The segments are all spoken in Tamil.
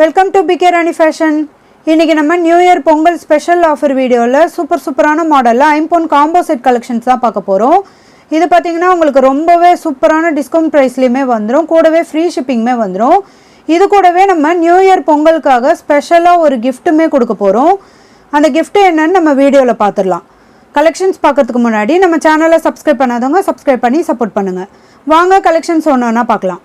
Welcome to PK Rani fashion. இன்றைக்கி நம்ம new year Pongal special offer வீடியோவில் சூப்பரான மாடலில் ஐம்பொன் காம்போ செட் கலெக்ஷன்ஸ் தான் பார்க்க போகிறோம். இது பார்த்திங்கன்னா உங்களுக்கு ரொம்பவே சூப்பரான டிஸ்கவுண்ட் ப்ரைஸ்லேயுமே வந்துடும், கூடவே ஃப்ரீ ஷிப்பிங்குமே வந்துடும். இது கூடவே நம்ம நியூ இயர் பொங்கலுக்காக ஸ்பெஷலாக ஒரு கிஃப்ட்டுமே கொடுக்க போகிறோம். அந்த கிஃப்ட்டு என்னன்னு நம்ம வீடியோவில் பார்த்துடலாம். கலெக்ஷன்ஸ் பார்க்கறதுக்கு முன்னாடி நம்ம சேனலை சப்ஸ்கிரைப் பண்ணாதவங்க சப்ஸ்கிரைப் பண்ணி சப்போர்ட் பண்ணுங்கள். வாங்க கலெக்ஷன்ஸ் ஒன்று பார்க்கலாம்.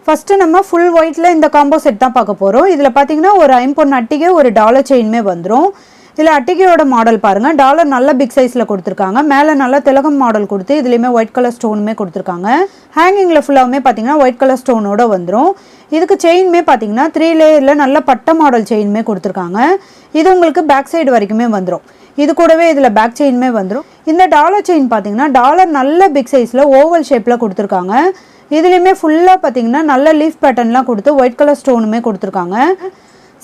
ஃபஸ்ட்டு நம்ம ஃபுல் ஒயிட்டில் இந்த காம்போ செட் தான் பார்க்க போகிறோம். இதில் பார்த்தீங்கன்னா ஒரு ஐம்பொன் அட்டிகை ஒரு டாலர் செயின்மே வந்துடும். இதில் அட்டிகையோட மாடல் பாருங்கள், டாலர் நல்ல பிக் சைஸில் கொடுத்துருக்காங்க. மேலே நல்லா திலகம் மாடல் கொடுத்து இதுலேயுமே ஒயிட் கலர் ஸ்டோனுமே கொடுத்துருக்காங்க. ஹேங்கிங்கில் ஃபுல்லாகவுமே பார்த்தீங்கன்னா ஒயிட் கலர் ஸ்டோனோட வந்துடும். இதுக்கு செயின்மே பார்த்தீங்கன்னா 3 லேயரில் நல்ல பட்டை மாடல் செயின்மே கொடுத்துருக்காங்க. இது உங்களுக்கு பேக் சைடு வரைக்குமே வந்துடும். இது கூடவே இதில் பேக் செயின்மே வந்துடும். இந்த டாலர் செயின் பார்த்தீங்கன்னா டாலர் நல்ல பிக் சைஸில் ஓவல் ஷேப்பில் கொடுத்துருக்காங்க. இதுலேயுமே ஃபுல்லாக பார்த்தீங்கன்னா நல்ல லீஃப் பேட்டர்ன்லாம் கொடுத்து ஒயிட் கலர் ஸ்டோனுமே கொடுத்துருக்காங்க.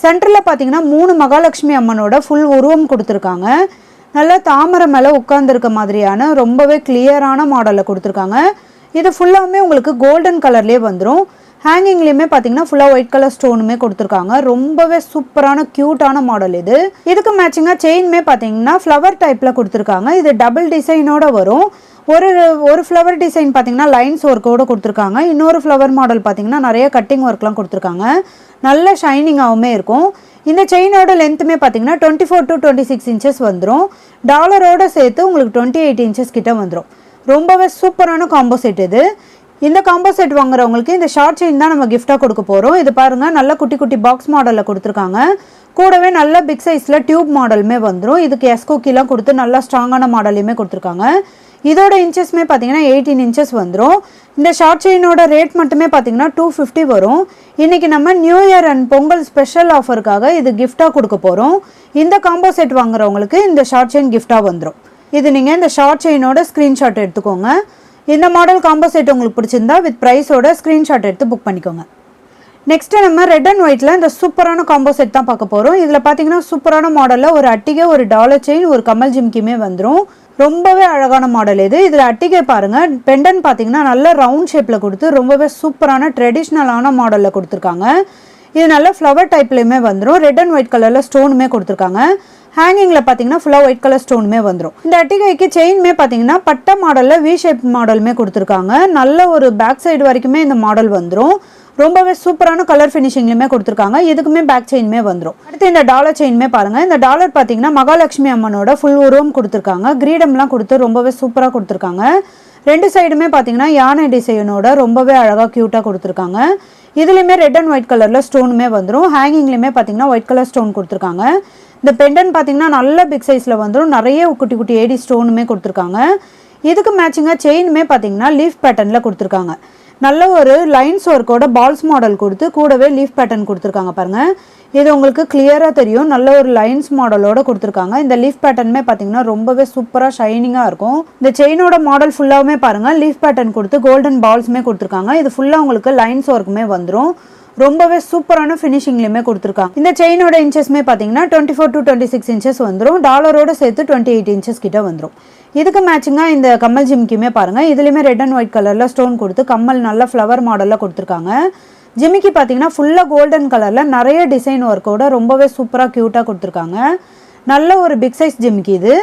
சென்டரில் பார்த்தீங்கன்னா 3 மகாலட்சுமி அம்மனோட ஃபுல் உருவம் கொடுத்துருக்காங்க. நல்லா தாமரை மேலே உட்காந்துருக்க மாதிரியான ரொம்பவே கிளியரான மாடலில் கொடுத்துருக்காங்க. இது ஃபுல்லாகவுமே உங்களுக்கு கோல்டன் கலர்லேயே வந்துடும். ஹேங்கிங்லேயுமே பார்த்தீங்கன்னா ஃபுல்லாக ஒயிட் கலர் ஸ்டோனுமே கொடுத்துருக்காங்க. ரொம்பவே சூப்பரான க்யூட்டான மாடல் இது. இதுக்கு மேட்சிங்காக செயின்மே பார்த்தீங்கன்னா ஃப்ளவர் டைப்பில் கொடுத்துருக்காங்க. இது டபுள் டிசைனோட வரும். ஒரு ஃப்ளவர் டிசைன் பார்த்தீங்கன்னா லைன்ஸ் ஒர்க்கோடு கொடுத்துருக்காங்க. இன்னொரு ஃப்ளவர் மாடல் பார்த்தீங்கன்னா நிறைய கட்டிங் ஒர்க்லாம் கொடுத்துருக்காங்க. நல்ல ஷைனிங்காகவுமே இருக்கும். இந்த செயினோட லென்த்துமே பார்த்தீங்கன்னா 24 to 26 இன்ச்சஸ் வந்துடும். டாலரோடு சேர்த்து உங்களுக்கு 28 இன்ச்சஸ் கிட்ட வந்துடும். ரொம்பவே சூப்பரான காம்போ செட் இது. இந்த காம்போ செட் வாங்குறவங்களுக்கு இந்த ஷார்ட் செயின் தான் நம்ம கிஃப்டாக கொடுக்க போகிறோம். இது பாருங்கள், நல்ல குட்டி குட்டி பாக்ஸ் மாடலில் கொடுத்துருக்காங்க. கூடவே நல்ல பிக் சைஸில் டியூப் மாடலுமே வந்துடும். இதுக்கு எஸ்கோக்கிலாம் கொடுத்து நல்லா ஸ்ட்ராங்கான மாடலையுமே கொடுத்துருக்காங்க. இதோட இன்ச்சஸ்மே பார்த்தீங்கன்னா 18 இன்ச்சஸ் வந்துடும். இந்த ஷார்ட் செயினோட ரேட் மட்டுமே பார்த்தீங்கன்னா 250 வரும். இன்றைக்கி நம்ம new year and Pongal special ஆஃபருக்காக இது கிஃப்டாக கொடுக்க போகிறோம். இந்த காம்போ செட் வாங்குறவங்களுக்கு இந்த ஷார்ட் செயின் கிஃப்டாக வந்துடும். இது நீங்கள் இந்த ஷார்ட் செயினோட ஸ்க்ரீன்ஷாட் எடுத்துக்கோங்க. இந்த மாடல் காம்போ செட் உங்களுக்கு பிடிச்சிருந்தா வித் ப்ரைஸோட ஸ்க்ரீன்ஷாட் எடுத்து புக் பண்ணிக்கோங்க. நெக்ஸ்ட்டு நம்ம ரெட் அண்ட் ஒயிட்டில் இந்த சூப்பரான காம்போ செட் தான் பார்க்க போகிறோம். இதில் பார்த்தீங்கன்னா சூப்பரான மாடலில் ஒரு அட்டிகை ஒரு டாலர் செயின் ஒரு கமல் ஜிம்கியுமே வந்துடும். ரொம்பவே அழகான மாடல் இது. இதில் அட்டிகை பாருங்கள், பெண்டன் பார்த்தீங்கன்னா நல்ல ரவுண்ட் ஷேப்பில் கொடுத்து ரொம்பவே சூப்பரான ட்ரெடிஷ்னலான மாடலில் கொடுத்துருக்காங்க. இது நல்ல ஃப்ளவர் டைப்லேயுமே வந்துடும். ரெட் அண்ட் ஒயிட் கலரில் ஸ்டோனுமே கொடுத்துருக்காங்க. ஹேங்கிங்கில் பார்த்தீங்கன்னா ஃபுல்லாக ஒயிட் கலர் ஸ்டோனுமே வந்துடும். இந்த அட்டிகைக்கு செயின்மே பார்த்தீங்கன்னா பட்டை மாடலில் வி ஷேப் மாடலுமே கொடுத்துருக்காங்க. நல்ல ஒரு பேக் சைடு வரைக்குமே இந்த மாடல் வந்துடும். ரொம்பவே சூப்பரான கலர் ஃபினிஷிங்லையுமே கொடுத்துருக்காங்க. இதுக்குமே பேக் செயின்மே வந்துடும். அடுத்து இந்த டாலர் செயின்மே பாருங்கள். இந்த டாலர் பார்த்தீங்கன்னா மகாலட்சுமி அம்மனோட ஃபுல் உருவம் கொடுத்துருக்காங்க. கிரீடம்லாம் கொடுத்து ரொம்பவே சூப்பராக கொடுத்துருக்காங்க. ரெண்டு சைடுமே பார்த்தீங்கன்னா யானை டிசைனோட ரொம்பவே அழகாக க்யூட்டாக கொடுத்துருக்காங்க. இதுலேயுமே ரெட் அண்ட் ஒயிட் கலரில் ஸ்டோனுமே வந்துடும். ஹேங்கிங்லேயுமே பார்த்தீங்கன்னா ஒயிட் கலர் ஸ்டோன் கொடுத்துருக்காங்க. இந்த பெண்டன் பார்த்தீங்கன்னா நல்ல பிக் சைஸில் வந்துடும். நிறைய குட்டி குட்டி ஏடி ஸ்டோனுமே கொடுத்துருக்காங்க. இதுக்கு மேட்சிங்காக செயினுமே பார்த்தீங்கன்னா லீஃப் பேட்டர்னில் கொடுத்துருக்காங்க. நல்ல ஒரு லைன்ஸ் ஒர்க்கோட பால்ஸ் மாடல் கொடுத்து கூடவே லீஃப் பேட்டர்ன் கொடுத்துருக்காங்க பாருங்கள். இது உங்களுக்கு கிளியராக தெரியும். நல்ல ஒரு லைன்ஸ் மாடலோட கொடுத்துருக்காங்க. இந்த லீஃப் பேட்டர்னுமே பார்த்தீங்கன்னா ரொம்பவே சூப்பராக ஷைனிங்காக இருக்கும். இந்த செயினோட மாடல் ஃபுல்லாகவுமே பாருங்கள் லீஃப் பேட்டர்ன் கொடுத்து கோல்டன் பால்ஸுமே கொடுத்துருக்காங்க. இது ஃபுல்லாக உங்களுக்கு லைன்ஸ் ஒர்க்குமே வந்துடும். ரொம்பவே சூப்பரான ஃபினிஷிங்லையுமே கொடுத்துருக்காங்க. இந்த செயினோட இன்ச்சஸ்மே பார்த்தீங்கன்னா 24 to 26 இன்ச்சஸ் வந்துடும். டாலரோடு சேர்த்து 28 இன்ச்சஸ் கிட்ட வந்துடும். இதுக்கு மேட்சிங்காக இந்த கம்மல் ஜிமிக்கியுமே பாருங்கள். இதுலேயுமே ரெட் அண்ட் ஒயிட் கலரில் ஸ்டோன் கொடுத்து கம்மல் நல்ல ஃப்ளவர் மாடலில் கொடுத்துருக்காங்க. ஜிமிக்கி பார்த்தீங்கன்னா ஃபுல்லாக கோல்டன் கலரில் நிறைய டிசைன் ஒர்க்கோட ரொம்பவே சூப்பராக க்யூட்டாக கொடுத்துருக்காங்க. நல்ல ஒரு பிக் சைஸ் ஜிமிக்கி இது.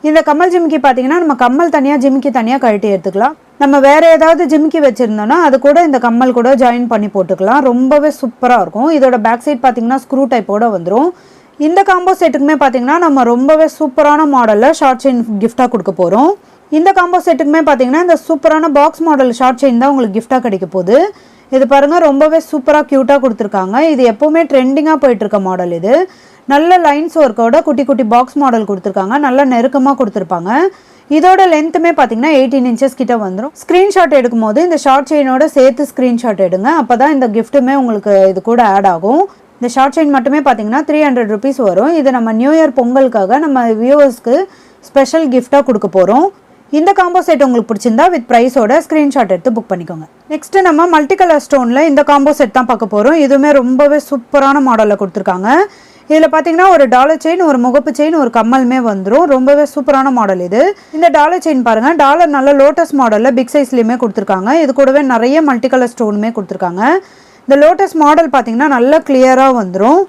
இந்த கம்மல் ஜிமிக்கி பார்த்தீங்கன்னா நம்ம கம்மல் தனியாக ஜிமிக்கி தனியாக கழட்டி எடுத்துக்கலாம். நம்ம வேறு ஏதாவது ஜிமிக்கி வச்சுருந்தோன்னா அது கூட இந்த கம்மல் கூட ஜாயின் பண்ணி போட்டுக்கலாம். ரொம்பவே சூப்பராக இருக்கும். இதோட பேக் சைட் பார்த்தீங்கன்னா ஸ்க்ரூ டைப்போடு வந்துடும். இந்த காம்போ செட்டுக்குமே பார்த்தீங்கன்னா நம்ம ரொம்பவே சூப்பரான மாடலில் ஷார்ட் செயின் கிஃப்டாக கொடுக்க போகிறோம். இந்த காம்போ செட்டுக்குமே பார்த்தீங்கன்னா இந்த சூப்பரான பாக்ஸ் மாடல் ஷார்ட் செயின் தான் உங்களுக்கு கிஃப்டாக கிடைக்க போகுது. இது பாருங்கள், ரொம்பவே சூப்பராக க்யூட்டாக கொடுத்துருக்காங்க. இது எப்போவுமே ட்ரெண்டிங்காக போயிட்டுருக்க மாடல் இது. நல்ல லைன்ஸ் ஒர்க்கோட குட்டி குட்டி பாக்ஸ் மாடல் கொடுத்துருக்காங்க. நல்லா நெருக்கமாக கொடுத்துருப்பாங்க. இதோட லென்த்துமே பார்த்தீங்கன்னா 18 இன்ச்சஸ் கிட்ட வந்துடும். ஸ்க்ரீன்ஷாட் எடுக்கும் போது இந்த ஷார்ட் செயினோட சேர்த்து ஸ்க்ரீன்ஷாட் எடுங்க. அப்போ தான் இந்த கிஃப்ட்டுமே உங்களுக்கு இது கூட ஆட் ஆகும். இந்த ஷார்ட் செயின் மட்டுமே பார்த்தீங்கன்னா 300 rupees வரும். இது நம்ம நியூ இயர் பொங்கலுக்காக நம்ம வியூவர்ஸ்க்கு ஸ்பெஷல் கிஃப்டாக கொடுக்க போகிறோம். இந்த காம்போ செட் உங்களுக்கு பிடிச்சிருந்தா வித் ப்ரைஸோட ஸ்க்ரீன்ஷாட் எடுத்து புக் பண்ணிக்கோங்க. நெக்ஸ்ட்டு நம்ம மல்டி கலர் ஸ்டோனில் இந்த காம்போ செட் தான் பார்க்க போகிறோம். இதுவுமே ரொம்பவே சூப்பரான மாடலில் கொடுத்துருக்காங்க. இதில் பார்த்தீங்கன்னா ஒரு டாலர் செயின் ஒரு முகப்பு செயின் ஒரு கம்மலுமே வந்துடும். ரொம்பவே சூப்பரான மாடல் இது. இந்த டாலர் செயின் பாருங்கள், டாலர் நல்ல லோட்டஸ் மாடலில் பிக் சைஸ்லேயுமே கொடுத்துருக்காங்க. இது கூடவே நிறைய மல்டி கலர் ஸ்டோனுமே கொடுத்துருக்காங்க. இந்த லோட்டஸ் மாடல் பார்த்தீங்கன்னா நல்லா கிளியராக வந்துடும்.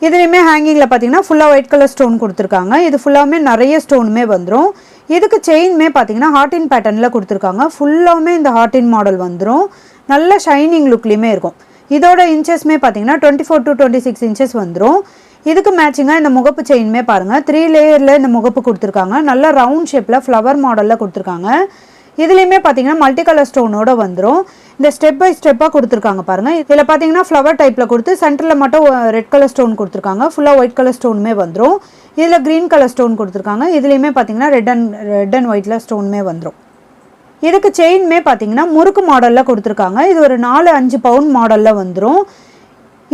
இதுலேயுமே ஹேங்கிங்கில் பார்த்தீங்கன்னா ஃபுல்லாக ஒயிட் கலர் ஸ்டோன் கொடுத்துருக்காங்க. இது ஃபுல்லாகவே நிறைய ஸ்டோனுமே வந்துடும். இதுக்கு செயின்மே பார்த்தீங்கன்னா ஹார்டின் பேட்டர்னில் கொடுத்துருக்காங்க. ஃபுல்லாகவே இந்த ஹார்டின் மாடல் வந்துடும். நல்ல ஷைனிங் லுக்லேயுமே இருக்கும். இதோட இன்ச்சஸ்மே பார்த்தீங்கன்னா 24 to 26 இன்ச்சஸ் வந்துடும். இதுக்கு மேட்சிங்காக இந்த முகப்பு செயின்மே பாருங்கள் 3 லேயரில் இந்த முகப்பு கொடுத்துருக்காங்க. நல்ல ரவுண்ட் ஷேப்பில் ஃப்ளவர் மாடலில் கொடுத்துருக்காங்க. இதுலேயுமே பார்த்தீங்கன்னா மல்டி கலர் ஸ்டோனோட வந்துடும். இந்த ஸ்டெப் பை ஸ்டெப்பாக கொடுத்துருக்காங்க பாருங்கள். இதில் பார்த்தீங்கன்னா ஃப்ளவர் டைப்பில் கொடுத்து சென்டரில் மட்டும் ரெட் கலர் ஸ்டோன் கொடுத்துருக்காங்க. ஃபுல்லாக ஒயிட் கலர் ஸ்டோனுமே வந்துடும். இதில் க்ரீன் கலர் ஸ்டோன் கொடுத்துருக்காங்க. இதுலேயுமே பார்த்தீங்கன்னா ரெட் அண்ட் ஒயிட்டில் ஸ்டோனுமே வந்துடும். இதுக்கு செயின்மே பார்த்தீங்கன்னா முறுக்கு மாடலில் கொடுத்துருக்காங்க. இது ஒரு 4-5 பவுண்ட் மாடலில் வந்துடும்.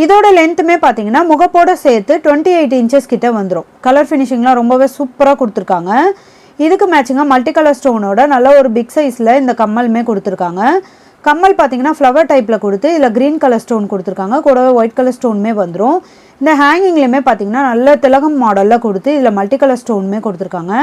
இதோட லென்த்துமே பார்த்தீங்கன்னா முகப்போட சேர்த்து 28 இன்ச்சஸ் கிட்ட வந்துடும். கலர் ஃபினிஷிங்லாம் ரொம்பவே சூப்பராக கொடுத்துருக்காங்க. இதுக்கு மேட்சிங்காக மல்டி கலர் ஸ்டோனோட நல்ல ஒரு பிக் சைஸில் இந்த கம்மலுமே கொடுத்துருக்காங்க. கம்மல் பார்த்தீங்கன்னா ஃப்ளவர் டைப்பில் கொடுத்து இதில் க்ரீன் கலர் ஸ்டோன் கொடுத்துருக்காங்க. கூடவே ஒயிட் கலர் ஸ்டோனுமே வந்துடும். இந்த ஹேங்கிங்லேயுமே பார்த்தீங்கன்னா நல்ல திலகம் மாடலில் கொடுத்து இதில் மல்டி கலர் ஸ்டோனுமே கொடுத்துருக்காங்க.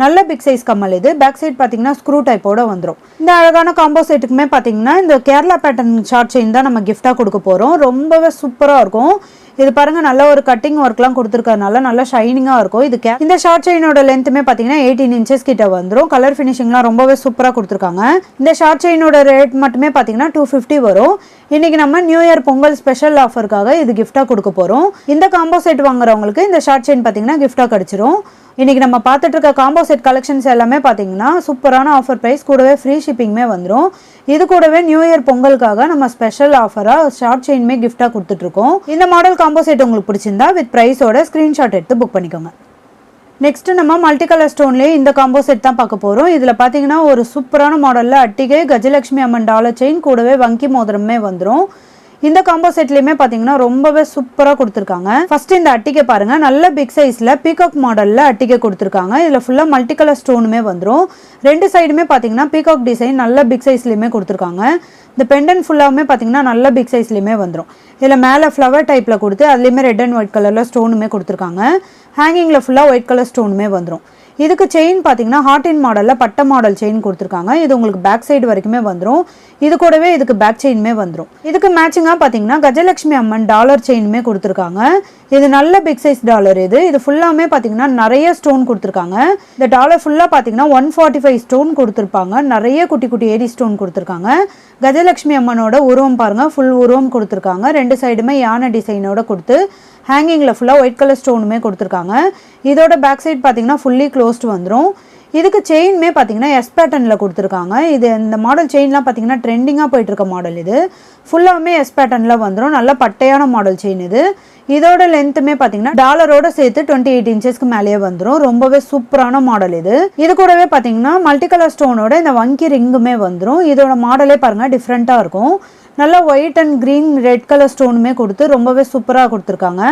நல்ல பிக் சைஸ் கம்மல் இது. பேக் சைட் பார்த்தீங்கன்னா ஸ்க்ரூ டைப்போட வந்துடும். இந்த அழகான காம்போ செட்டுக்குமே பார்த்தீங்கன்னா இந்த கேரளா பேட்டர்ன் ஷார்ட் செயின் தான் நம்ம கிஃப்டாக கொடுக்க போகிறோம். ரொம்பவே சூப்பராக இருக்கும். இது பாருங்கள் நல்ல ஒரு கட்டிங் ஒர்க்லாம் கொடுத்துருக்கறதுனால நல்லா ஷைனிங்காக இருக்கும். இது இந்த ஷார்ட் செயினோட லென்த்துமே பார்த்தீங்கன்னா 18 இன்ச்சஸ் கிட்ட வந்துடும். கலர் ஃபினிஷிங்லாம் ரொம்பவே சூப்பராக கொடுத்துருக்காங்க. இந்த ஷார்ட் செயினோட ரேட் மட்டுமே பார்த்தீங்கன்னா 250 வரும். இன்றைக்கி நம்ம நியூ இயர் பொங்கல் ஸ்பெஷல் ஆஃபருக்காக இது கிஃப்டாக கொடுக்க போகிறோம். இந்த காம்போ செட் வாங்குறவங்களுக்கு இந்த ஷார்ட் செயின் பார்த்தீங்கன்னா கிஃப்டாக கிடச்சிரும். இன்றைக்கி நம்ம பார்த்துட்டு இருக்க காம்போ செட் கலெக்ஷன்ஸ் எல்லாமே பார்த்தீங்கன்னா சூப்பரான ஆஃபர் ப்ரைஸ், கூடவே ஃப்ரீ ஷிப்பிங்குமே வந்துடும். இது கூடவே நியூ இயர் பொங்கலுக்காக நம்ம ஸ்பெஷல் ஆஃபராக ஷார்ட் செயின்மே கிஃப்டாக கொடுத்துட்ருக்கோம். இந்த மாடல் காம்போ செட் உங்களுக்கு பிடிச்சிருந்தா வித் ப்ரைஸோட ஸ்க்ரீன்ஷாட் எடுத்து புக் பண்ணிக்கோங்க. நெக்ஸ்ட்டு நம்ம மல்டி கலர் ஸ்டோன்லேயே இந்த காம்போ செட் தான் பார்க்க போகிறோம். இதில் பார்த்தீங்கன்னா ஒரு சூப்பரான மாடலில் அட்டிகை கஜலட்சுமி அம்மன் டாலர் செயின் கூடவே வங்கி மோதிரமே வந்துடும். இந்த காம்போ செட்லேயுமே பார்த்தீங்கன்னா ரொம்பவே சூப்பராக கொடுத்துருக்காங்க. ஃபர்ஸ்ட் இந்த அட்டிகை பாருங்க, நல்ல பிக் சைஸில் பீகாக் மாடலில் அட்டிகை கொடுத்துருக்காங்க. இதில் ஃபுல்லாக மல்டி கலர் ஸ்டோனுமே வந்துடும். ரெண்டு சைடுமே பார்த்தீங்கன்னா பீகாக் டிசைன் நல்ல பிக் சைஸ்லையுமே கொடுத்துருக்காங்க. இந்த பெண்டன் ஃபுல்லாகவே பார்த்தீங்கன்னா நல்ல பிக் சைஸ்லையுமே வந்துடும். இதில் மேலே ஃப்ளவர் டைப்பில் கொடுத்து அதுலேயுமே ரெட் அண்ட் ஒயிட் கலரில் ஸ்டோனுமே கொடுத்துருக்காங்க. ஹேங்கிங்கில் ஃபுல்லாக ஒயிட் கலர் ஸ்டோனுமே வந்துடும். இதுக்கு செயின் பார்த்தீங்கன்னா ஹார்டின் மாடலில் பட்டை மாடல் செயின் கொடுத்துருக்காங்க. இது உங்களுக்கு பேக் சைடு வரைக்குமே வந்துடும். இது கூடவே இதுக்கு பேக் செயினுமே வந்துடும். இதுக்கு மேட்சிங்காக பார்த்தீங்கன்னா கஜலட்சுமி அம்மன் டாலர் செயினுமே கொடுத்துருக்காங்க. இது நல்ல பிக் சைஸ் டாலர். இது ஃபுல்லாமே பார்த்தீங்கன்னா நிறைய ஸ்டோன் கொடுத்துருக்காங்க. இந்த டாலர் ஃபுல்லாக பார்த்தீங்கன்னா 145 ஸ்டோன் கொடுத்துருப்பாங்க. நிறைய குட்டி குட்டி ஏடி ஸ்டோன் கொடுத்துருக்காங்க. கஜலட்சுமி அம்மனோட உருவம் பாருங்கள், ஃபுல் உருவம் கொடுத்துருக்காங்க. ரெண்டு சைடுமே யானை டிசைனோட கொடுத்து ஹேங்கிங்கில் ஃபுல்லாக ஒயிட் கலர் ஸ்டோனுமே கொடுத்துருக்காங்க. இதோட பேக் சைட் பார்த்தீங்கன்னா ஃபுல்லி க்ளோஸ்டு வந்துடும். இதுக்கு செயின்மே பார்த்தீங்கன்னா எஸ் பேட்டர்னில் கொடுத்துருக்காங்க. இது இந்த மாடல் செயின்லாம் பார்த்தீங்கன்னா ட்ரெண்டிங்காக போயிட்டுருக்க மாடல். இது ஃபுல்லாகவே எஸ் பேட்டர்னில் வந்துடும். நல்ல பட்டையான மாடல் செயின் இது. இதோட லென்த்துமே பார்த்தீங்கன்னா டாலரோட சேர்த்து 28 இன்ச்சஸ்க்கு மேலேயே வந்துடும். ரொம்பவே சூப்பரான மாடல் இது. இது கூடவே பார்த்தீங்கன்னா மல்டி கலர் ஸ்டோனோட இந்த வங்கி ரிங்குமே வந்துடும். இதோட மாடலே பாருங்கள் டிஃப்ரெண்ட்டாக இருக்கும். நல்லா white and green red colour ஸ்டோனுமே கொடுத்து ரொம்பவே சூப்பராக கொடுத்துருக்காங்க.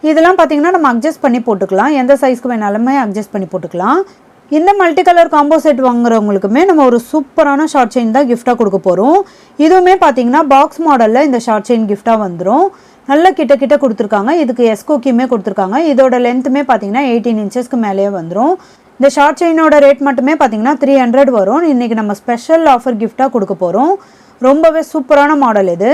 இதெல்லாம் பார்த்தீங்கன்னா நம்ம அட்ஜஸ்ட் பண்ணி போட்டுக்கலாம். எந்த சைஸ்க்கு வேணாலுமே அட்ஜஸ்ட் பண்ணி போட்டுக்கலாம். இந்த மல்டி கலர் காம்போ செட் வாங்குறவங்களுக்குமே நம்ம ஒரு சூப்பரான ஷார்ட் செயின் தான் கிஃப்டாக கொடுக்க போகிறோம். இதுவுமே பார்த்தீங்கன்னா பாக்ஸ் மாடலில் இந்த ஷார்ட் செயின் கிஃப்டாக வந்துடும். நல்ல கிட்ட கிட்ட கொடுத்துருக்காங்க. இதுக்கு எஸ்கோக்கியுமே கொடுத்துருக்காங்க. இதோட லென்த்துமே பார்த்தீங்கன்னா 18 இன்ச்சஸ்க்கு மேலேயே வந்துடும். இந்த ஷார்ட் செயினோட ரேட் மட்டுமே பார்த்தீங்கன்னா 300 வரும். இன்றைக்கி நம்ம ஸ்பெஷல் ஆஃபர் கிஃப்டாக கொடுக்க போகிறோம். ரொம்பவே சூப்பரான மாடல் இது.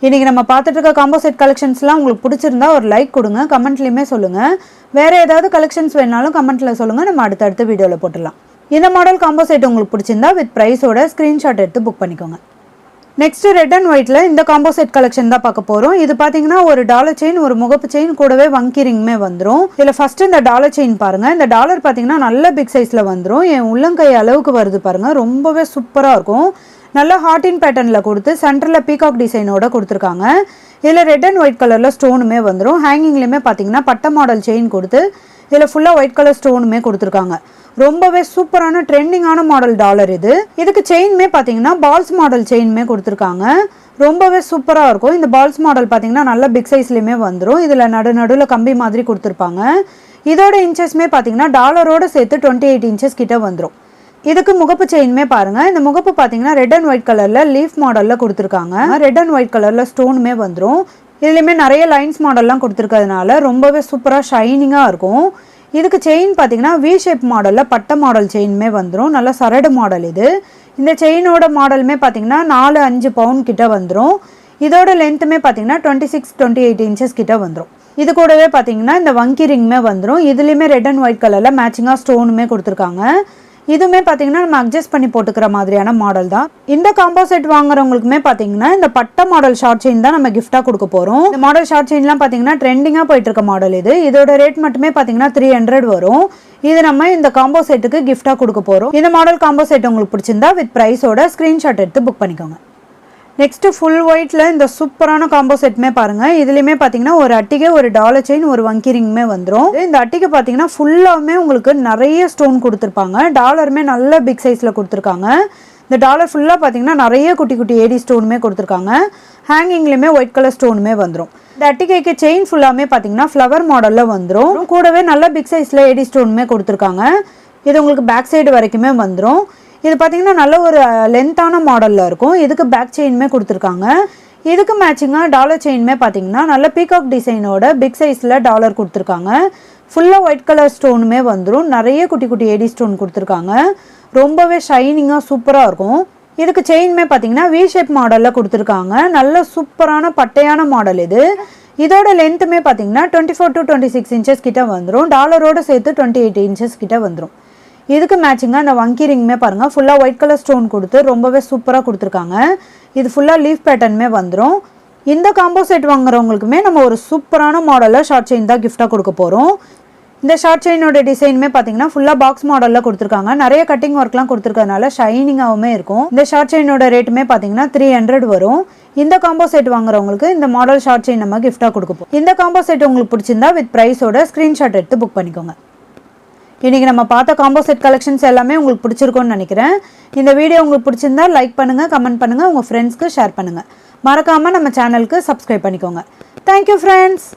இன்றைக்கி நம்ம பார்த்துட்டு இருக்க காம்போ செட் கலெக்ஷன்ஸ்லாம் உங்களுக்கு பிடிச்சிருந்தா ஒரு லைக் கொடுங்க, கமெண்ட்லேயுமே சொல்லுங்கள். வேறு ஏதாவது கலெக்ஷன்ஸ் வேணாலும் கமெண்ட்டில் சொல்லுங்கள், நம்ம அடுத்தடுத்த வீடியோவில் போட்டுடலாம். இந்த மாடல் காம்போ செட் உங்களுக்கு பிடிச்சிருந்தா வித் ப்ரைஸோட ஸ்க்ரீன்ஷாட் எடுத்து புக் பண்ணிக்கோங்க. நெக்ஸ்ட்டு ரெட் அண்ட் ஒயிட்டில் இந்த காம்போ செட் கலெக்ஷன் தான் பார்க்க போகிறோம். இது பார்த்தீங்கன்னா ஒரு டாலர் செயின், ஒரு முகப்பு செயின் கூடவே வங்கி ரிங்குமே வந்துடும். இதில் ஃபஸ்ட்டு இந்த டாலர் செயின் பாருங்கள். இந்த டாலர் பார்த்தீங்கன்னா நல்ல பிக் சைஸில் வந்துடும். என் உள்ளங்கை அளவுக்கு வருது பாருங்கள். ரொம்பவே சூப்பராக இருக்கும். நல்லா ஹார்டின் பேட்டர்னில் கொடுத்து சென்டரில் பீகாக் டிசைனோட கொடுத்துருக்காங்க. இதில் ரெட் அண்ட் ஒயிட் கலரில் ஸ்டோனுமே வந்துடும். ஹேங்கிங்லேயுமே பார்த்தீங்கன்னா பட்டை மாடல் செயின் கொடுத்து இதில் ஃபுல்லாக ஒயிட் கலர் ஸ்டோனுமே கொடுத்துருக்காங்க. ரொம்பவே சூப்பரான ட்ரெண்டிங்கான மாடல் டாலர் இது. இதுக்கு செயின்மே பார்த்தீங்கன்னா பால்ஸ் மாடல் செயின்மே கொடுத்துருக்காங்க. ரொம்பவே சூப்பராக இருக்கும். இந்த பால்ஸ் மாடல் பார்த்தீங்கன்னா நல்ல பிக் சைஸ்லேயுமே வந்துடும். இதில் நடுவில் கம்பி மாதிரி கொடுத்துருப்பாங்க. இதோட இன்ச்சஸ்மே பார்த்தீங்கன்னா டாலரோடு சேர்த்து 28 இன்ச்சஸ் கிட்ட வந்துடும். இதுக்கு முகப்பு செயின்மே பாருங்கள். இந்த முகப்பு பார்த்தீங்கன்னா ரெட் அண்ட் ஒயிட் கலரில் லீஃப் மாடலில் கொடுத்துருக்காங்க. ரெட் அண்ட் ஒயிட் கலரில் ஸ்டோனுமே வந்துடும். இதுலேயுமே நிறைய லைன்ஸ் மாடல்லாம் கொடுத்துருக்கிறதுனால ரொம்பவே சூப்பராக ஷைனிங்காக இருக்கும். இதுக்கு செயின் பார்த்தீங்கன்னா வி ஷேப் மாடலில் பட்டை மாடல் செயின்மே வந்துடும். நல்லா சரடு மாடல் இது. இந்த செயினோட மாடலுமே பார்த்தீங்கன்னா 4-5 பவுன் கிட்ட வந்துடும். இதோட லென்த்துமே பார்த்தீங்கன்னா 26-28 இன்ச்சஸ் கிட்ட வந்துடும். இது கூடவே பார்த்தீங்கன்னா இந்த வங்கி ரிங்குமே வந்துடும். இதுலேயுமே ரெட் அண்ட் ஒயிட் கலரில் மேட்சிங்காக ஸ்டோனுமே கொடுத்துருக்காங்க. இதுவுமே பார்த்தீங்கன்னா நம்ம அட்ஜஸ்ட் பண்ணி போட்டுக்கிற மாதிரியான மாடல் தான். இந்த காம்போ செட் வாங்குறவங்களுக்குமே பார்த்தீங்கன்னா இந்த பட்டை மாடல் ஷார்ட் செயின் தான் நம்ம கிஃப்டாக கொடுக்க போகிறோம். இந்த மாடல் ஷார்ட் செயின்லாம் பார்த்தீங்கன்னா ட்ரெண்டிங்காக போயிட்டு இருக்க மாடல் இது. இதோட ரேட் மட்டுமே பார்த்தீங்கன்னா 300 வரும். இது நம்ம இந்த காம்போ செட்டுக்கு கிஃப்டாக கொடுக்க போகிறோம். இந்த மாடல் காம்போ செட் உங்களுக்கு பிடிச்சிருந்தா வித் ப்ரைஸோட ஸ்க்ரீன்ஷாட் எடுத்து புக் பண்ணிக்கோங்க. நெக்ஸ்ட் ஃபுல் ஒயிட்ல இந்த சூப்பரான காம்போ செட்மே பாருங்க. இதுலயுமே பாத்தீங்கன்னா ஒரு அட்டிகை, ஒரு டாலர் செயின், ஒரு வங்கி ரிங்குமே வந்துடும். இந்த அட்டிகை பாத்தீங்கன்னா ஃபுல்லாமே உங்களுக்கு நிறைய ஸ்டோன் கொடுத்துருப்பாங்க. டாலருமே நல்ல பிக் சைஸ்ல கொடுத்துருக்காங்க. இந்த டாலர் ஃபுல்லா பாத்தீங்கன்னா நிறைய குட்டி குட்டி ஏடி ஸ்டோனுமே கொடுத்துருக்காங்க. ஹேங்கிங்லயுமே ஒயிட் கலர் ஸ்டோனுமே வந்துடும். இந்த அட்டிகைக்கு செயின் ஃபுல்லாமே பாத்தீங்கன்னா ஃப்ளவர் மாடல்ல வந்துடும். கூடவே நல்ல பிக் சைஸ்ல ஏடி ஸ்டோனுமே கொடுத்துருக்காங்க. இது உங்களுக்கு பேக் சைடு வரைக்குமே வந்துடும். இது பார்த்தீங்கன்னா நல்ல ஒரு லென்த்தான மாடலில் இருக்கும். இதுக்கு பேக் செயினுமே கொடுத்துருக்காங்க. இதுக்கு மேட்சிங்காக டாலர் செயினுமே பார்த்தீங்கன்னா நல்ல பீகாக் டிசைனோட பிக் சைஸில் டாலர் கொடுத்துருக்காங்க. ஃபுல்லாக ஒயிட் கலர் ஸ்டோனுமே வந்துடும். நிறைய குட்டி குட்டி ஏடி ஸ்டோன் கொடுத்துருக்காங்க. ரொம்பவே ஷைனிங்காக சூப்பராக இருக்கும். இதுக்கு செயினுமே பார்த்தீங்கன்னா வி ஷேப் மாடலில் கொடுத்துருக்காங்க. நல்ல சூப்பரான பட்டையான மாடல் இது. இதோட லென்த்துமே பார்த்தீங்கன்னா 24-26 இன்ச்சஸ் கிட்ட வந்துடும். டாலரோடு சேர்த்து 28 இன்ச்சஸ் கிட்ட வந்துடும். இதுக்கு மேட்சிங்காக அந்த வங்கி ரிங்குமே பாருங்கள் ஃபுல்லாக ஒயிட் கலர் ஸ்டோன் கொடுத்து ரொம்பவே சூப்பராக கொடுத்துருக்காங்க. இது ஃபுல்லாக லீஃப் பேட்டர்னுமே வந்துடும். இந்த காம்போ செட் வாங்குறவங்களுக்குமே நம்ம ஒரு சூப்பரான மாடலில் ஷார்ட் செயின் தான் கிஃப்டாக கொடுக்க போகிறோம். இந்த ஷார்ட் செயினோட டிசைனுமே பார்த்தீங்கன்னா ஃபுல்லாக பாக்ஸ் மாடலில் கொடுத்துருக்காங்க. நிறைய கட்டிங் ஒர்க்லாம் கொடுத்துருக்கறதுனால ஷைனிங்காகவுமே இருக்கும். இந்த ஷார்ட் செயினோட ரேட்டுமே பார்த்தீங்கன்னா 300 வரும். இந்த காம்போ செட் வாங்குறவங்களுக்கு இந்த மாடல் ஷார்ட் செயின் நம்ம கிஃப்டாக கொடுக்க போகிறோம். இந்த காம்போ செட் உங்களுக்கு பிடிச்சிருந்தா வித் ப்ரைஸோட ஸ்க்ரீன்ஷாட் எடுத்து புக் பண்ணிக்கோங்க. இன்றைக்கி நம்ம பார்த்த காம்போ செட் கலெக்ஷன்ஸ் எல்லாமே உங்களுக்கு பிடிச்சிருக்கும்னு நினைக்கிறேன். இந்த வீடியோ உங்களுக்கு பிடிச்சிருந்தா லைக் பண்ணுங்கள், கமெண்ட் பண்ணுங்கள், உங்கள் ஃப்ரெண்ட்ஸ்க்கு ஷேர் பண்ணுங்கள். மறக்காமல் நம்ம சேனலுக்கு சப்ஸ்கிரைப் பண்ணிக்கோங்க. Thank you friends.